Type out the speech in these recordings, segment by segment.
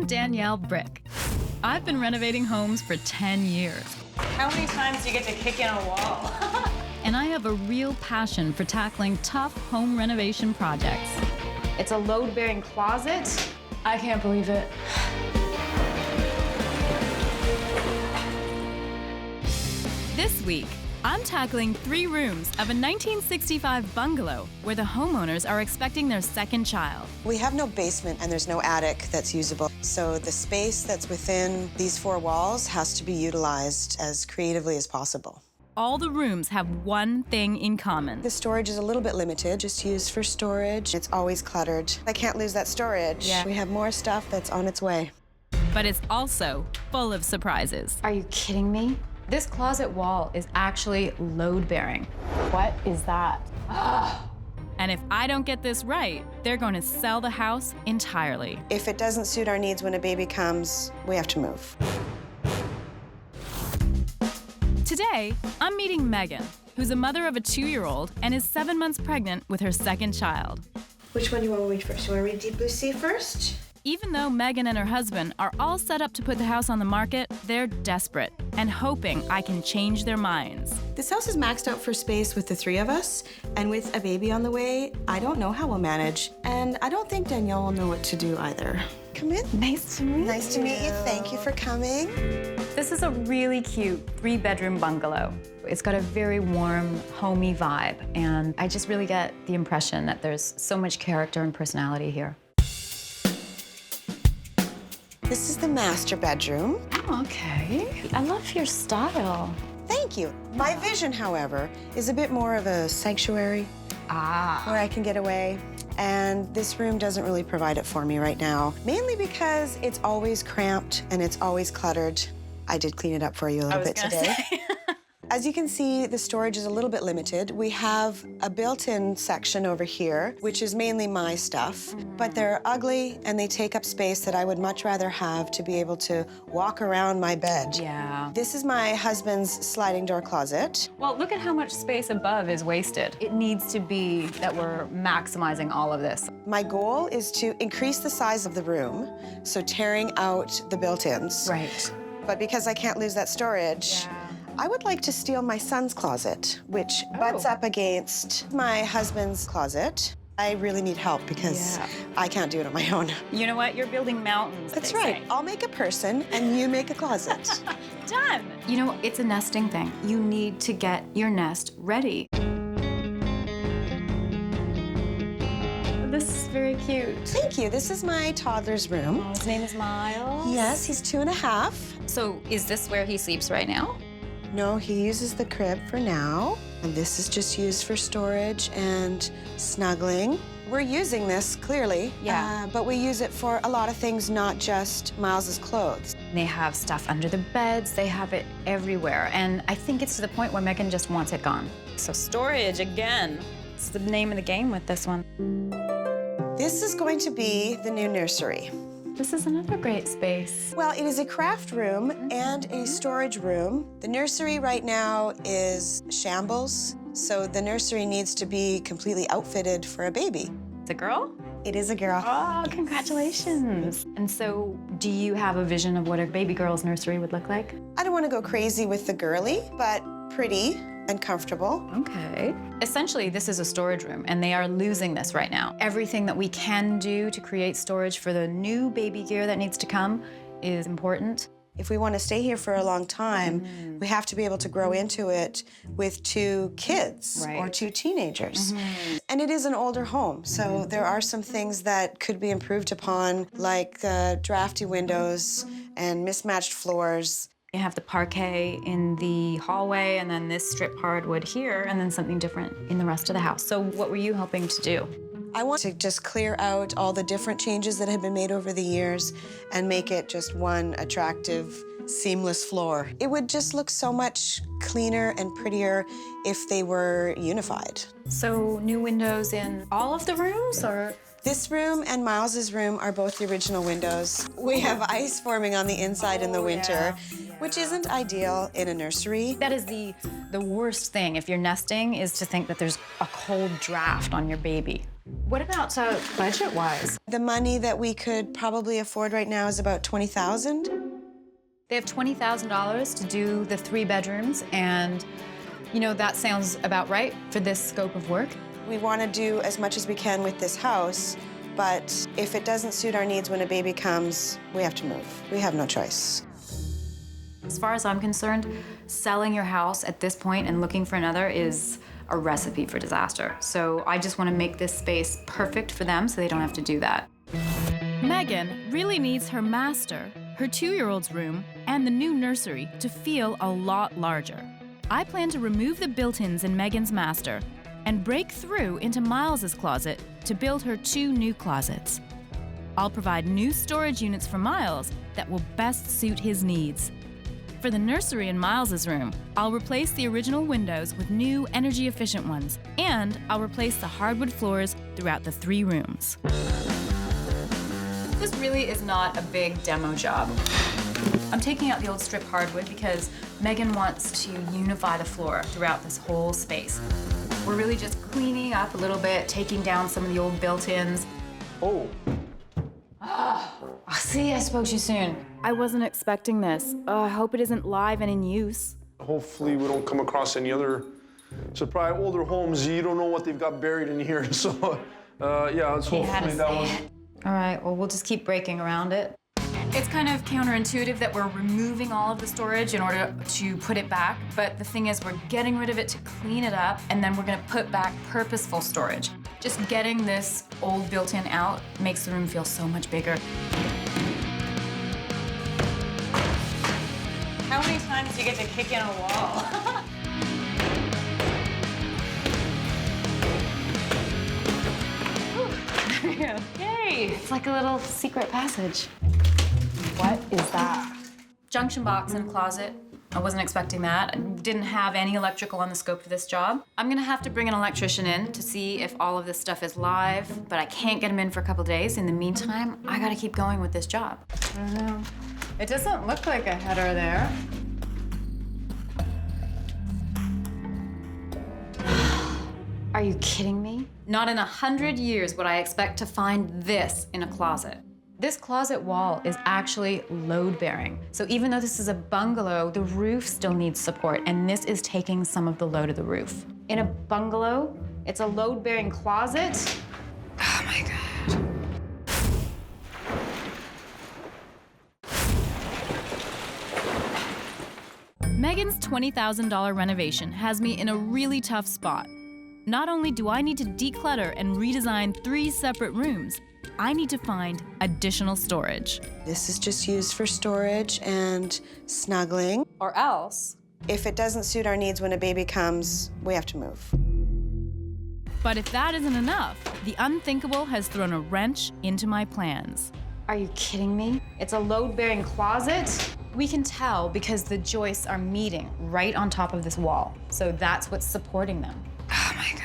I'm Danielle Bryk. I've been renovating homes for 10 years. How many times do you get to kick in a wall? And I have a real passion for tackling tough home renovation projects. It's a load-bearing closet. I can't believe it. This week, I'm tackling 3 rooms of a 1965 bungalow where the homeowners are expecting their second child. We have no basement and there's no attic that's usable. So the space that's within these 4 walls has to be utilized as creatively as possible. All the rooms have one thing in common. The storage is a little bit limited, just used for storage. It's always cluttered. I can't lose that storage. Yeah. We have more stuff that's on its way. But it's also full of surprises. Are you kidding me? This closet wall is actually load-bearing. What is that? And if I don't get this right, they're going to sell the house entirely. If it doesn't suit our needs when a baby comes, we have to move. Today, I'm meeting Megan, who's a mother of a 2-year-old and is 7 months pregnant with her second child. Which one do you want to read first? You want to read Deep Blue Sea first? Even though Megan and her husband are all set up to put the house on the market, they're desperate and hoping I can change their minds. This house is maxed out for space with the 3 of us, and with a baby on the way, I don't know how we'll manage, and I don't think Danielle will know what to do either. Come in. Nice to meet you. Nice to meet you. Thank you for coming. This is a really cute 3-bedroom bungalow. It's got a very warm, homey vibe, and I just really get the impression that there's so much character and personality here. This is the master bedroom. Oh, okay. I love your style. Thank you. My vision, however, is a bit more of a sanctuary where I can get away. And this room doesn't really provide it for me right now, mainly because it's always cramped and it's always cluttered. I did clean it up for you a little bit today. As you can see, the storage is a little bit limited. We have a built-in section over here, which is mainly my stuff, but they're ugly and they take up space that I would much rather have to be able to walk around my bed. Yeah. This is my husband's sliding door closet. Well, look at how much space above is wasted. It needs to be that we're maximizing all of this. My goal is to increase the size of the room, so tearing out the built-ins. Right. But because I can't lose that storage, I would like to steal my son's closet, which butts up against my husband's closet. I really need help because I can't do it on my own. You know what? You're building mountains. That's they right. say. I'll make a person and you make a closet. Done. You know, it's a nesting thing. You need to get your nest ready. This is very cute. Thank you. This is my toddler's room. Oh, his name is Miles. Yes, he's 2.5. So is this where he sleeps right now? No, he uses the crib for now. And this is just used for storage and snuggling. We're using this, clearly. Yeah. But we use it for a lot of things, not just Miles's clothes. They have stuff under the beds. They have it everywhere. And I think it's to the point where Megan just wants it gone. So storage, again. It's the name of the game with this one. This is going to be the new nursery. This is another great space. Well, it is a craft room and a storage room. The nursery right now is shambles, so the nursery needs to be completely outfitted for a baby. It's a girl? It is a girl. Oh, congratulations. And so, do you have a vision of what a baby girl's nursery would look like? I don't want to go crazy with the girly, but pretty and comfortable. Okay. Essentially, this is a storage room, and they are losing this right now. Everything that we can do to create storage for the new baby gear that needs to come is important. If we want to stay here for a long time, we have to be able to grow into it with 2 kids or 2 teenagers. And it is an older home, so there are some things that could be improved upon, like drafty windows and mismatched floors. You have the parquet in the hallway, and then this strip hardwood here, and then something different in the rest of the house. So what were you hoping to do? I want to just clear out all the different changes that have been made over the years and make it just one attractive, seamless floor. It would just look so much cleaner and prettier if they were unified. So new windows in all of the rooms, or? This room and Miles's room are both the original windows. We have ice forming on the inside in the winter, which isn't ideal in a nursery. That is the worst thing if you're nesting, is to think that there's a cold draft on your baby. What about budget-wise? The money that we could probably afford right now is about $20,000. They have $20,000 to do the 3 bedrooms, and you know, that sounds about right for this scope of work. We want to do as much as we can with this house, but if it doesn't suit our needs when a baby comes, we have to move. We have no choice. As far as I'm concerned, selling your house at this point and looking for another is a recipe for disaster. So I just want to make this space perfect for them so they don't have to do that. Megan really needs her master, her 2-year-old's room, and the new nursery to feel a lot larger. I plan to remove the built-ins in Megan's master and break through into Miles's closet to build her 2 new closets. I'll provide new storage units for Miles that will best suit his needs. For the nursery in Miles's room, I'll replace the original windows with new energy-efficient ones, and I'll replace the hardwood floors throughout the 3 rooms. This really is not a big demo job. I'm taking out the old strip hardwood because Megan wants to unify the floor throughout this whole space. We're really just cleaning up a little bit, taking down some of the old built-ins. Oh. See, I spoke too soon. I wasn't expecting this. I hope it isn't live and in use. Hopefully we don't come across any other, so probably older homes, you don't know what they've got buried in here. So, yeah, let's hopefully that one. All right, well, we'll just keep breaking around it. It's kind of counterintuitive that we're removing all of the storage in order to put it back, but the thing is we're getting rid of it to clean it up, and then we're gonna put back purposeful storage. Just getting this old built-in out makes the room feel so much bigger. How many times do you get to kick in a wall? Yay! It's like a little secret passage. What is that? Junction box in a closet. I wasn't expecting that. I didn't have any electrical on the scope for this job. I'm gonna have to bring an electrician in to see if all of this stuff is live, but I can't get him in for a couple days. In the meantime, I gotta keep going with this job. I don't know. It doesn't look like a header there. Are you kidding me? Not in 100 years would I expect to find this in a closet. This closet wall is actually load-bearing. So even though this is a bungalow, the roof still needs support, and this is taking some of the load of the roof. In a bungalow, it's a load-bearing closet. Oh my God. Megan's $20,000 renovation has me in a really tough spot. Not only do I need to declutter and redesign 3 separate rooms, I need to find additional storage. This is just used for storage and snuggling. Or else, If it doesn't suit our needs when a baby comes, we have to move. But if that isn't enough, the unthinkable has thrown a wrench into my plans. are you kidding me? It's a load-bearing closet. We can tell because the joists are meeting right on top of this wall. So that's what's supporting them. Oh my God.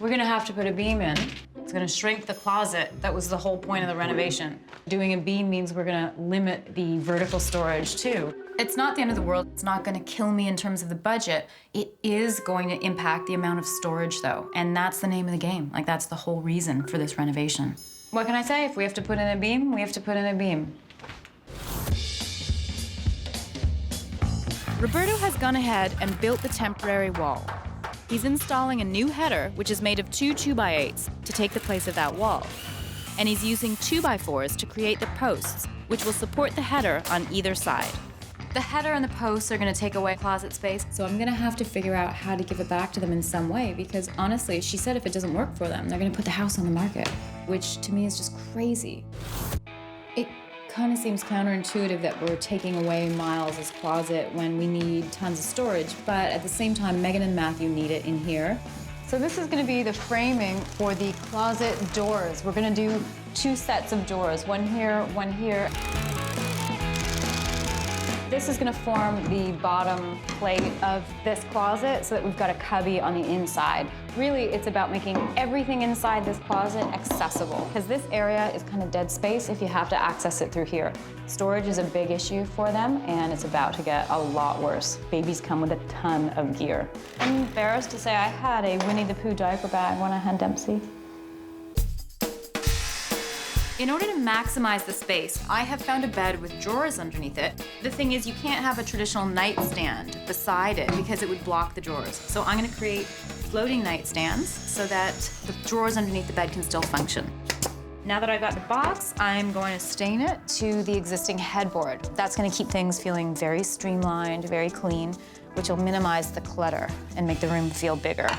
We're gonna have to put a beam in. It's gonna shrink the closet. That was the whole point of the renovation. Doing a beam means we're gonna limit the vertical storage too. It's not the end of the world. It's not gonna kill me in terms of the budget. It is going to impact the amount of storage though, and that's the name of the game. Like, that's the whole reason for this renovation. What can I say? If we have to put in a beam, we have to put in a beam. Roberto has gone ahead and built the temporary wall. He's installing a new header, which is made of 2 2x8s, to take the place of that wall. And he's using 2x4s to create the posts, which will support the header on either side. The header and the posts are gonna take away closet space, so I'm gonna have to figure out how to give it back to them in some way, because honestly, she said if it doesn't work for them, they're gonna put the house on the market, which to me is just crazy. It kind of seems counterintuitive that we're taking away Miles's closet when we need tons of storage, but at the same time, Megan and Matthew need it in here. So this is gonna be the framing for the closet doors. We're gonna do 2 sets of doors, one here, one here. This is gonna form the bottom plate of this closet so that we've got a cubby on the inside. Really, it's about making everything inside this closet accessible, because this area is kind of dead space if you have to access it through here. Storage is a big issue for them, and it's about to get a lot worse. Babies come with a ton of gear. I'm embarrassed to say I had a Winnie the Pooh diaper bag when I had Dempsey. In order to maximize the space, I have found a bed with drawers underneath it. The thing is, you can't have a traditional nightstand beside it because it would block the drawers. So I'm gonna create floating nightstands so that the drawers underneath the bed can still function. Now that I've got the box, I'm going to stain it to the existing headboard. That's gonna keep things feeling very streamlined, very clean, which will minimize the clutter and make the room feel bigger.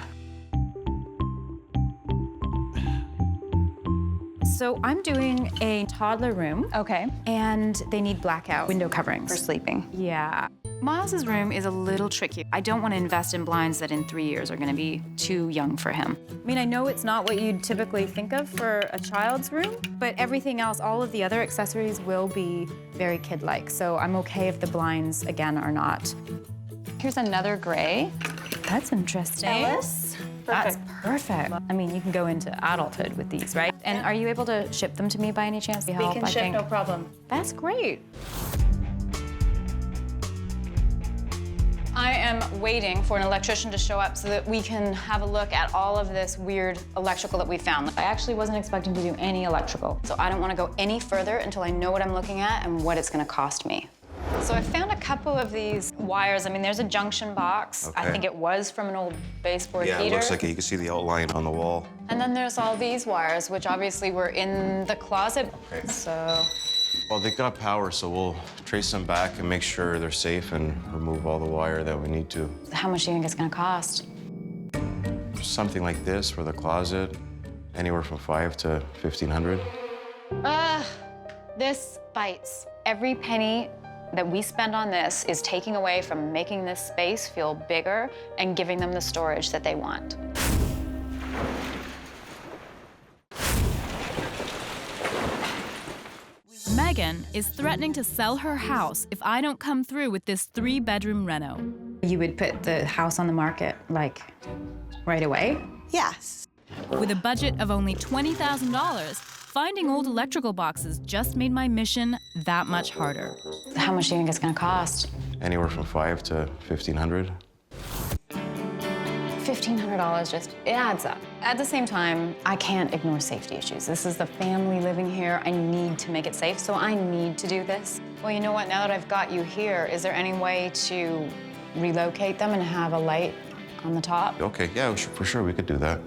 So I'm doing a toddler room. Okay. And they need blackout window coverings. For sleeping. Yeah. Miles's room is a little tricky. I don't want to invest in blinds that in 3 years are going to be too young for him. I mean, I know it's not what you'd typically think of for a child's room, but everything else, all of the other accessories will be very kid-like. So I'm okay if the blinds, again, are not. Here's another gray. That's interesting. Ellis? That's perfect. I mean, you can go into adulthood with these, right? And are you able to ship them to me by any chance? We can ship, no problem. That's great. I am waiting for an electrician to show up so that we can have a look at all of this weird electrical that we found. I actually wasn't expecting to do any electrical, so I don't want to go any further until I know what I'm looking at and what it's going to cost me. So I found a couple of these wires. I mean, there's a junction box. Okay. I think it was from an old baseboard heater. Yeah, it looks like it. You can see the outline on the wall. And then there's all these wires, which obviously were in the closet. Okay. So, Well, they got power, so we'll trace them back and make sure they're safe and remove all the wire that we need to. how much do you think it's gonna cost? Something like this for the closet, anywhere from $500 to $1,500. This bites. Every penny that we spend on this is taking away from making this space feel bigger and giving them the storage that they want. Megan is threatening to sell her house if I don't come through with this 3-bedroom reno. You would put the house on the market, like, right away? Yes. With a budget of only $20,000, finding old electrical boxes just made my mission that much harder. How much do you think it's gonna cost? Anywhere from $500 to $1,500. $1,500 just, it adds up. At the same time, I can't ignore safety issues. This is the family living here. I need to make it safe, so I need to do this. Well, you know what, now that I've got you here, is there any way to relocate them and have a light on the top? Okay, yeah, for sure, we could do that.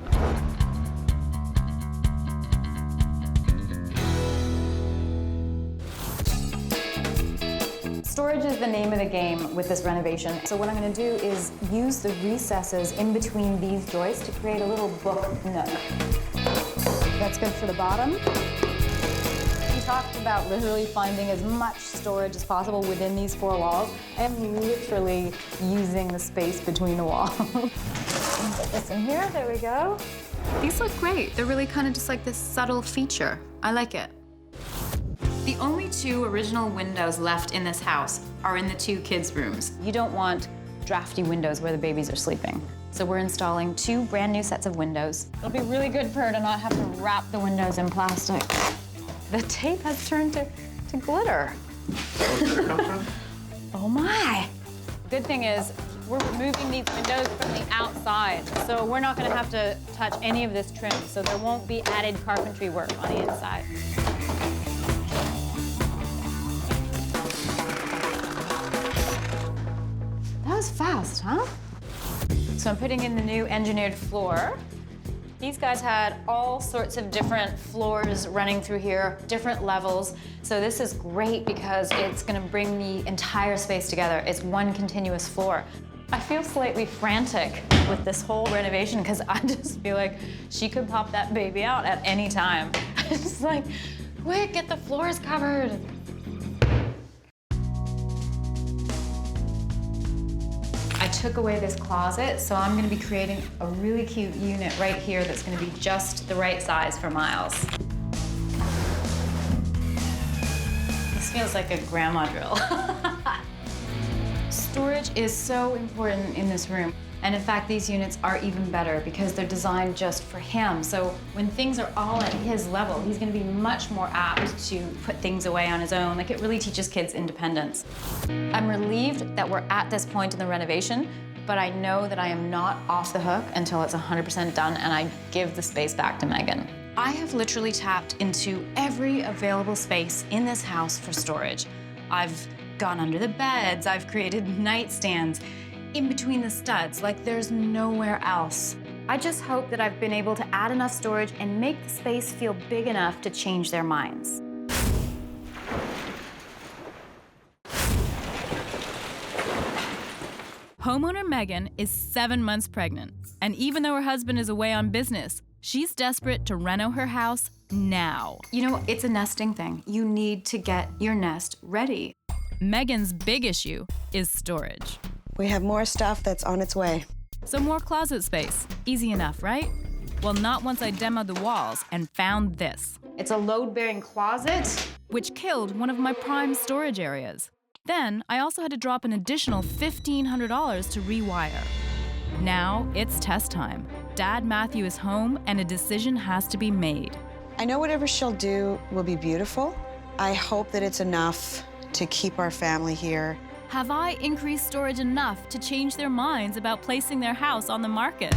Storage is the name of the game with this renovation. So what I'm gonna do is use the recesses in between these joists to create a little book nook. That's good for the bottom. We talked about literally finding as much storage as possible within these 4 walls. I am literally using the space between the walls. Put this in here, there we go. These look great. They're really kind of just like this subtle feature. I like it. The only 2 original windows left in this house are in the 2 kids' rooms. You don't want drafty windows where the babies are sleeping. So we're installing 2 brand new sets of windows. It'll be really good for her to not have to wrap the windows in plastic. The tape has turned to glitter. Oh my. Good thing is, we're removing these windows from the outside, so we're not gonna have to touch any of this trim, so there won't be added carpentry work on the inside. That was fast, huh? So I'm putting in the new engineered floor. These guys had all sorts of different floors running through here, different levels. So this is great because it's gonna bring the entire space together. It's one continuous floor. I feel slightly frantic with this whole renovation because I just feel like she could pop that baby out at any time. It's just like, quick, get the floors covered. I took away this closet, so I'm gonna be creating a really cute unit right here that's gonna be just the right size for Miles. This feels like a grandma drill. Storage is so important in this room. And in fact, these units are even better because they're designed just for him. So when things are all at his level, he's gonna be much more apt to put things away on his own. Like, it really teaches kids independence. I'm relieved that we're at this point in the renovation, but I know that I am not off the hook until it's 100% done and I give the space back to Megan. I have literally tapped into every available space in this house for storage. I've gone under the beds, I've created nightstands, in between the studs, like there's nowhere else. I just hope that I've been able to add enough storage and make the space feel big enough to change their minds. Homeowner Megan is 7 months pregnant, and even though her husband is away on business, she's desperate to reno her house now. You know, it's a nesting thing. You need to get your nest ready. Megan's big issue is storage. We have more stuff that's on its way. So more closet space. Easy enough, right? Well, not once I demoed the walls and found this, It's a load-bearing closet. which killed one of my prime storage areas. Then I also had to drop an additional $1,500 to rewire. Now it's test time. Dad Matthew is home and a decision has to be made. I know whatever she'll do will be beautiful. I hope that it's enough to keep our family here. Have I increased storage enough to change their minds about placing their house on the market?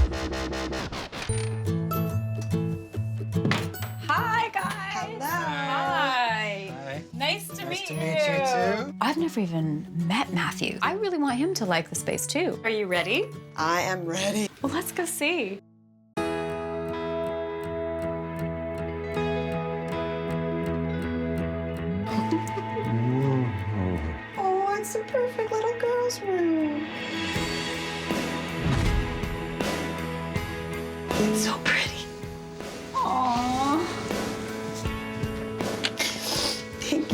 Hi, guys. Hello. Hi. Nice to meet you. too. I've never even met Matthew. I really want him to like the space too. Are you ready? I am ready. Well, let's go see. Oh, it's the perfect little girl's room. It's so pretty. Aww. Thank you.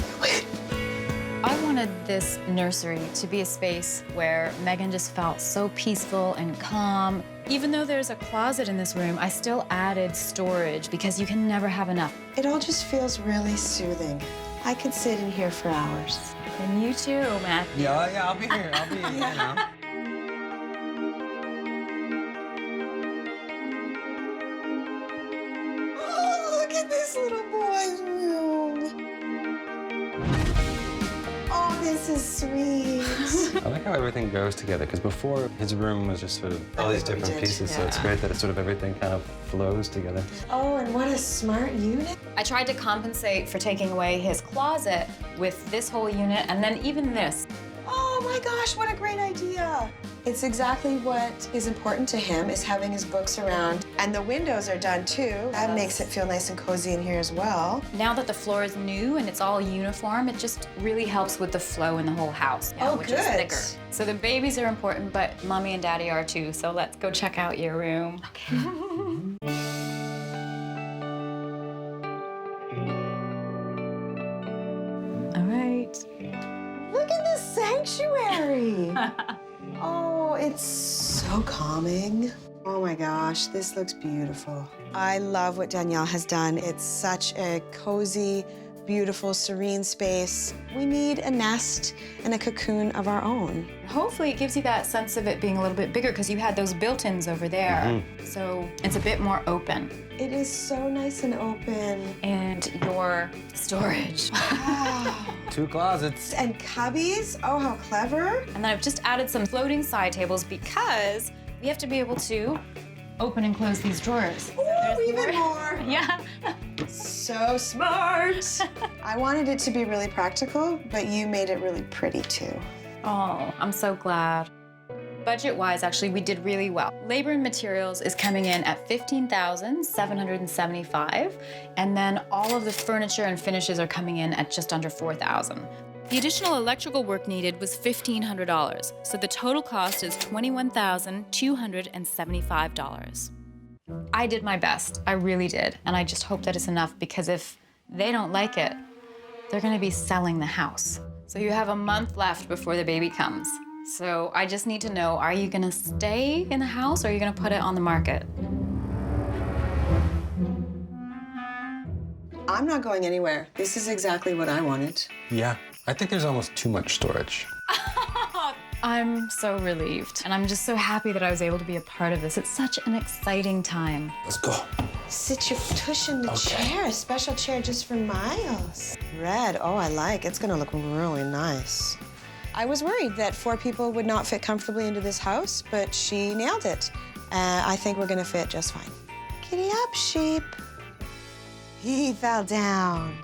I wanted this nursery to be a space where Megan just felt so peaceful and calm. Even though there's a closet in this room, I still added storage because you can never have enough. It all just feels really soothing. I could sit in here for hours. And you too, Matt. Yeah, I'll be here. I'll be, you know. Oh, look at this little boy's room. Oh, this is sweet. I like how everything goes together, because before his room was just sort of all these Everything different did, pieces, so it's yeah. great that it's sort of everything kind of flows together. Oh, and what a smart unit. I tried to compensate for taking away his closet with this whole unit and then even this. Oh my gosh, what a great idea. It's exactly what is important to him, is having his books around. And the windows are done too. That makes it feel nice and cozy in here as well. Now that the floor is new and it's all uniform, it just really helps with the flow in the whole house, Oh, which is good. thicker. So the babies are important, but mommy and daddy are too. So let's go check out your room. All right. Look at this sanctuary. Oh, it's so calming. Oh my gosh, this looks beautiful. I love what Danielle has done. It's such a cozy, beautiful, serene space. We need a nest and a cocoon of our own. Hopefully it gives you that sense of it being a little bit bigger because you had those built-ins over there. So it's a bit more open. It is so nice and open. And your storage. Wow. 2 closets. And cubbies, oh, how clever. And then I've just added some floating side tables because we have to be able to open and close these drawers. Ooh, even more. Yeah. So smart. I wanted it to be really practical, but you made it really pretty too. Oh, I'm so glad. Budget-wise, actually, we did really well. Labor and materials is coming in at $15,775, and then all of the furniture and finishes are coming in at just under $4,000. The additional electrical work needed was $1,500, so the total cost is $21,275. I did my best, I really did, and I just hope that it's enough because if they don't like it, they're gonna be selling the house. So you have a month left before the baby comes. So I just need to know, are you gonna stay in the house or are you gonna put it on the market? I'm not going anywhere. This is exactly what I wanted. Yeah, I think there's almost too much storage. I'm so relieved, and I'm just so happy that I was able to be a part of this. It's such an exciting time. Let's go. Sit your tush in the chair, a special chair just for Miles. Red, oh, I like. It's gonna look really nice. I was worried that 4 people would not fit comfortably into this house, but she nailed it. I think we're gonna fit just fine. Giddy up, sheep. He fell down.